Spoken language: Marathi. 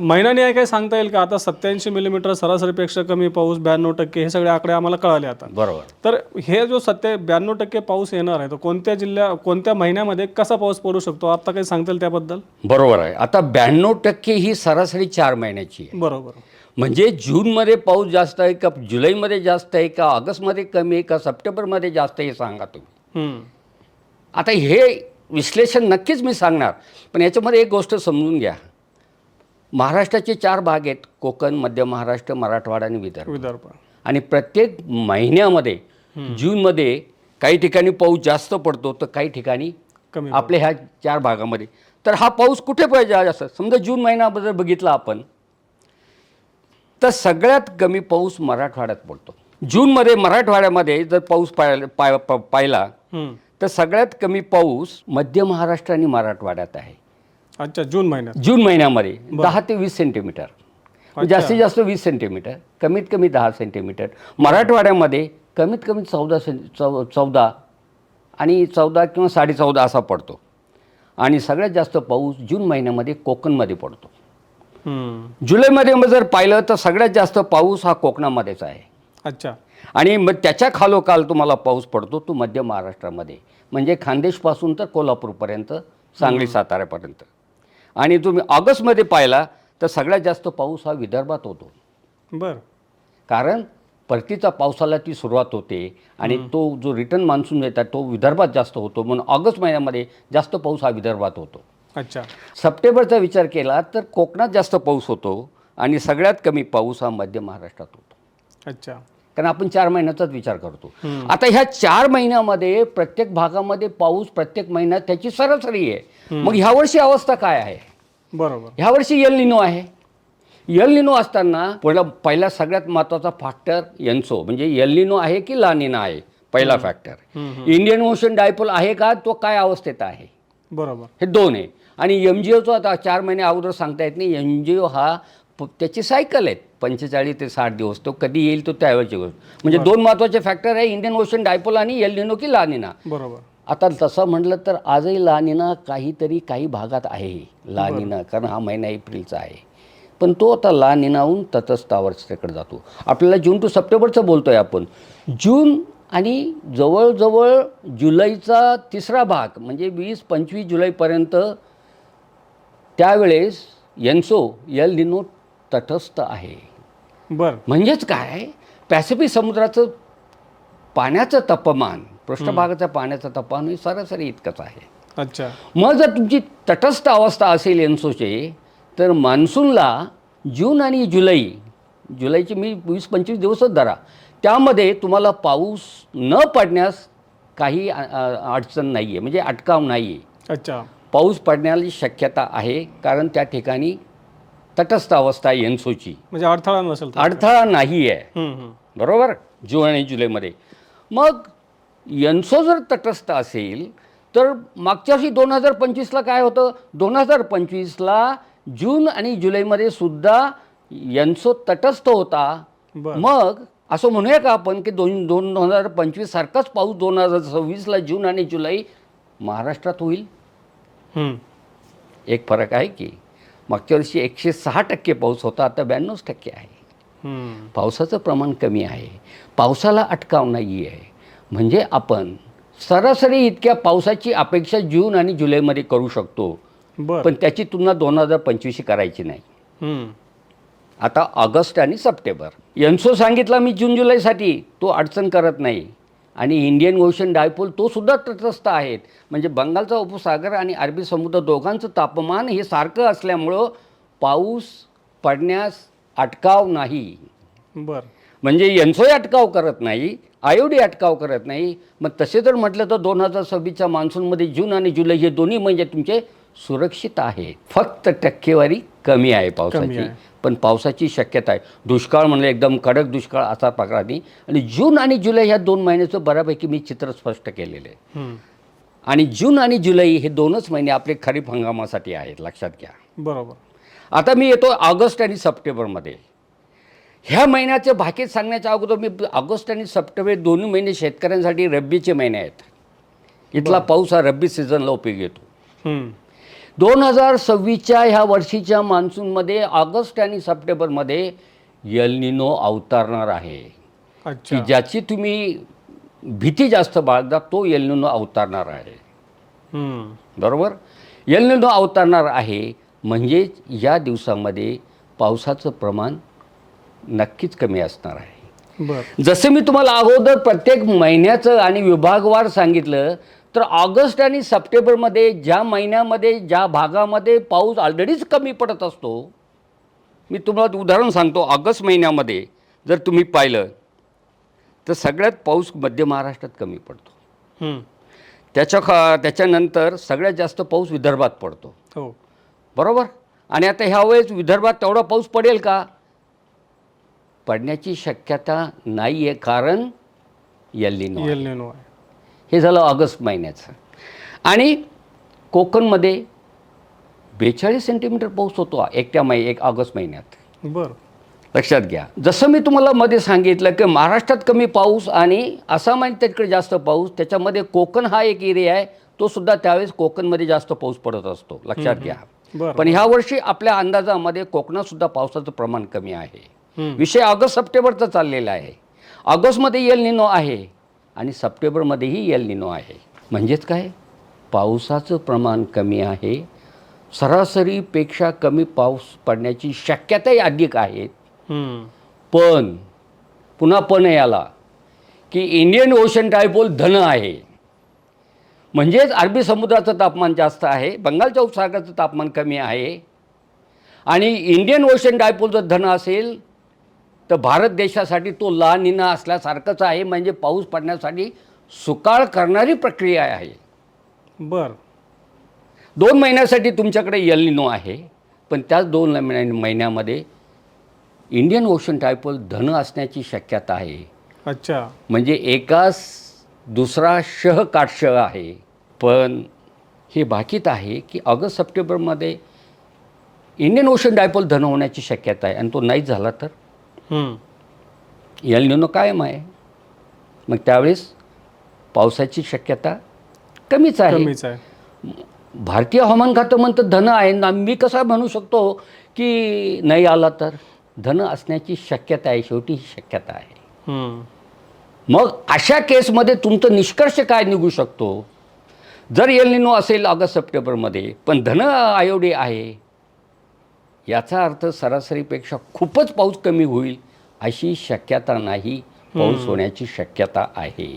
महिना न्याय काय सांगता येईल का? आता 87 मिलीमीटर सरासरीपेक्षा कमी पाऊस, 92% हे सगळे आकडे आम्हाला कळाले आता. बरोबर. तर हे जो 92% पाऊस येणार आहे, तो कोणत्या महिन्यामध्ये कसा पाऊस पडू शकतो? आता काही सांगता येईल त्याबद्दल? बरोबर आहे. आता 92% ही सरासरी 4 महिन्याची आहे. बरोबर. म्हणजे जूनमध्ये पाऊस जास्त आहे का, जुलैमध्ये जास्त आहे का, ऑगस्टमध्ये कमी आहे का, सप्टेंबरमध्ये जास्त आहे, हे सांगा तुम्ही. आता हे विश्लेषण नक्कीच मी सांगणार, पण याच्यामध्ये एक गोष्ट समजून घ्या. महाराष्ट्राचे 4 भाग आहेत: कोकण, मध्य महाराष्ट्र, मराठवाडा आणि विदर्भ. आणि प्रत्येक महिन्यामध्ये जूनमध्ये काही ठिकाणी पाऊस जास्त पडतो, तर काही ठिकाणी कमी. आपल्या ह्या 4 भागामध्ये. तर हा पाऊस कुठे पाहिजे असं समजा जून महिन्याबद्दल बघितला आपण, तर सगळ्यात कमी पाऊस मराठवाड्यात पडतो. जूनमध्ये मराठवाड्यामध्ये जर पाऊस पाहिला तर सगळ्यात कमी पाऊस मध्य महाराष्ट्र आणि मराठवाड्यात आहे. अच्छा, जून महिन्यामध्ये 10 ते 20 सेंटीमीटर, जास्तीत जास्त 20 सेंटीमीटर, कमीत कमी 10 सेंटीमीटर. मराठवाड्यामध्ये कमीत कमी 14 आणि 14 किंवा 14.5 असा पडतो. आणि सगळ्यात जास्त पाऊस जून महिन्यामध्ये कोकणमध्ये पडतो. जुलैमध्ये जर पाहिलं तर सगळ्यात जास्त पाऊस हा कोकणामध्येच आहे. अच्छा. आणि मग त्याच्या खालोखाल तुम्हाला पाऊस पडतो तो मध्य महाराष्ट्रामध्ये, म्हणजे खानदेशपासून तर कोल्हापूरपर्यंत, सांगली साताऱ्यापर्यंत. आणि तुम्ही ऑगस्टमध्ये पाहिला तर सगळ्यात जास्त पाऊस हा विदर्भात होतो. बरं. कारण परतीचा पावसाला ती सुरुवात होते आणि तो जो रिटर्न मान्सून येतात तो विदर्भात जास्त होतो, म्हणून ऑगस्ट महिन्यामध्ये जास्त पाऊस हा विदर्भात होतो. अच्छा. सप्टेंबरचा विचार केला तर कोकणात जास्त पाऊस होतो आणि सगळ्यात कमी पाऊस हा मध्य महाराष्ट्रात होतो. अच्छा. कारण आपण 4 महिन्याचाच विचार करतो. आता ह्या 4 महिन्यामध्ये प्रत्येक भागामध्ये पाऊस प्रत्येक महिन्यात त्याची सरासरी आहे. मग ह्यावर्षी अवस्था काय आहे? बरोबर. ह्यावर्षी एल निनो आहे. एल निनो असताना पहिला सगळ्यात महत्त्वाचा फॅक्टर एन्सो, म्हणजे एल निनो आहे की ला निना आहे, पहिला फॅक्टर. इंडियन ओशन डायपोल आहे का, तो काय अवस्थेत आहे, बरोबर. हे 2 आहे. आणि MGOचा आता 4 महिने अगोदर सांगता येत नाही. MGO हा त्याची सायकल आहेत 45 ते 60 दिवस, तो कधी येईल तो त्यावेळची गोष्ट. म्हणजे 2 महत्त्वाचे फॅक्टर आहे, इंडियन ओशन डायपोल आणि एल निनो की ला निना. बरोबर. आता तसं म्हटलं तर आजही ला निना काही भागात आहे ला निना, कारण हा महिना एप्रिलचा आहे. पण तो आता ला निनाहून तटस्थ अवस्थेकडे जातो. आपल्याला जून टू सप्टेंबरचं बोलतो आहे आपण. जून आणि जवळजवळ जुलैचा 3रा भाग म्हणजे 20-25 जुलैपर्यंत त्यावेळेस एल निनो तटस्थ आहे. बरं. म्हणजेच काय, पॅसिफिक समुद्राचं पाण्याचं तापमान, पृष्ठभागाच्या पाण्याचं तापमान हे सरासरी इतकंच आहे. अच्छा. मग जर तुमची तटस्थ अवस्था असेल एन्सोची, तर मान्सूनला जून आणि जुलैचे मी 20-25 दिवसच धरा, त्यामध्ये तुम्हाला पाऊस न पडण्यास काही अडचण नाही आहे, म्हणजे अटकाव नाही आहे. अच्छा. पाऊस पडण्याची शक्यता आहे, कारण त्या ठिकाणी तटस्थ अवस्था आहे एन्सोची, म्हणजे अडथळा नसेल. अडथळा नाही आहे. बरोबर, जून आणि जुलैमध्ये. मग एन्सो जर तटस्थ असेल तर मागच्या वर्षी 2025ला काय होतं, 2025ला जून आणि जुलैमध्ये सुद्धा एन्सो तटस्थ होता. मग असं म्हणूया का आपण की 2025 सारखाच पाऊस 2026ला जून आणि जुलै महाराष्ट्रात होईल? एक फरक आहे की मागच्या वर्षी 106% पाऊस होता, आता 92% आहे. पावसाचं प्रमाण कमी आहे, पावसाला अटकाव नाही आहे. म्हणजे आपण सरासरी इतक्या पावसाची अपेक्षा जून आणि जुलैमध्ये करू शकतो, पण त्याची तुलना 2025 करायची नाही. आता ऑगस्ट आणि सप्टेंबर एन्सो सांगितला मी जून जुलैसाठी, तो अडचण करत नाही. आणि इंडियन ओशन डायपोल तो सुद्धा तटस्थ आहेत, म्हणजे बंगालचा उपसागर आणि अरबी समुद्र दोघांचं तापमान हे सारखं असल्यामुळं पाऊस पडण्यास अटकाव नाही. बरं. म्हणजे एन्सोही अटकाव करत नाही, IOD अटकाव करत नाही. मग तसे जर म्हटलं तर 2026च्या मान्सूनमध्ये जून आणि जुलै हे दोन्ही म्हणजे तुमचे सुरक्षित आहेत. फक्त टक्केवारी कमी आहे पावसाची, पण पावसाची शक्यता आहे. दुष्काळ म्हणलं एकदम कडक दुष्काळ असा प्रकार नाही. आणि जून आणि जुलै ह्या 2 महिन्याचं बऱ्यापैकी मी चित्र स्पष्ट केलेलं आहे. आणि जून आणि जुलै हे 2च महिने आपले खरीप हंगामासाठी आहेत, लक्षात घ्या. बरोबर. आता मी येतो ऑगस्ट आणि सप्टेंबरमध्ये. ह्या महिन्याचे भाकीत सांगण्याच्या अगोदर मी ऑगस्ट आणि सप्टेंबर 2 महिने शेतकऱ्यांसाठी रब्बीचे महिने आहेत. इथला पाऊस हा रब्बी सीझनला उपयोगी येतो. 2026च्या ह्या वर्षीच्या मान्सूनमध्ये ऑगस्ट आणि सप्टेंबरमध्ये एल निनो अवतरणार आहे, अच्छा. की ज्याची तुम्ही भीती जास्त बाळगता तो एल निनो अवतरणार आहे. बरोबर. एल निनो अवतरणार आहे म्हणजेच या दिवसामध्ये पावसाचं प्रमाण नक्कीच कमी असणार आहे. बरं. जसं मी तुम्हाला अगोदर प्रत्येक महिन्याचं आणि विभागवार सांगितलं, तर ऑगस्ट आणि सप्टेंबरमध्ये ज्या महिन्यामध्ये ज्या भागामध्ये पाऊस ऑलरेडीच कमी पडत असतो, मी तुम्हाला उदाहरण सांगतो. ऑगस्ट महिन्यामध्ये जर तुम्ही पाहिलं तर सगळ्यात पाऊस मध्य महाराष्ट्रात कमी पडतो. त्याच्यानंतर सगळ्यात जास्त पाऊस विदर्भात पडतो. हो. बरोबर. आणि आता ह्यावेळेस विदर्भात तेवढा पाऊस पडेल का? पडण्याची शक्यता नाही आहे, कारण एल निनो आहे. हे झालं ऑगस्ट महिन्याचं. आणि कोकणमध्ये 42 सेंटीमीटर पाऊस होतो एक ऑगस्ट महिन्यात. बरं. लक्षात घ्या. जसं मी तुम्हाला मध्ये सांगितलं की महाराष्ट्रात कमी पाऊस आणि आसाम आणि तिकडे जास्त पाऊस, त्याच्यामध्ये कोकण हा एक एरिया आहे, तो सुद्धा त्यावेळेस कोकणमध्ये जास्त पाऊस पडत असतो. लक्षात घ्या. पण ह्या वर्षी आपल्या अंदाजामध्ये कोकणात सुद्धा पावसाचं प्रमाण कमी आहे. विषय ऑगस्ट सप्टेंबरचा चाललेला आहे. ऑगस्टमध्ये एल निनो आहे आणि सप्टेंबरमध्येही एल निनो आहे. म्हणजेच काय, पावसाचं प्रमाण कमी आहे. सरासरीपेक्षा कमी पाऊस पडण्याची शक्यताही अधिक आहे. पण पुन्हा याला की इंडियन ओशन डायपोल धन आहे, म्हणजेच अरबी समुद्राचं तापमान जास्त आहे, बंगालच्या उपसागराचं तापमान कमी आहे. आणि इंडियन ओशन डायपोल जर धन असेल तर भारत देशासाठी तो ला निना असल्यासारखंच आहे, म्हणजे पाऊस पडण्यासाठी सुकाळ करणारी प्रक्रिया आहे. बरं. 2 महिन्यासाठी तुमच्याकडे एल निनो आहे, पण त्याच 2 महिन्यामध्ये इंडियन ओशन डायपोल धन असण्याची शक्यता आहे. अच्छा. म्हणजे एकाच दुसरा काटशह आहे. पण हे बाकीत आहे की ऑगस्ट सप्टेंबरमध्ये इंडियन ओशन डायपोल धन होण्याची शक्यता आहे, आणि तो नाही झाला तर एल निनो कायम आहे. मग त्यावेळेस पावसाची शक्यता कमीच आहे. भारतीय हवामान खातं म्हणतं धन आहे ना, मी कसा म्हणू शकतो की नाही आला तर? धन असण्याची शक्यता आहे, शेवटी ही शक्यता आहे. मग अशा केसमध्ये तुमचं निष्कर्ष काय निघू शकतो? जर एल निनो असेल ऑगस्ट सप्टेंबरमध्ये पण धन आयोडी आहे, याचा अर्थ सरासरीपेक्षा खूपच पाऊस कमी होईल अशी शक्यता नाही, पाऊस होण्याची शक्यता आहे.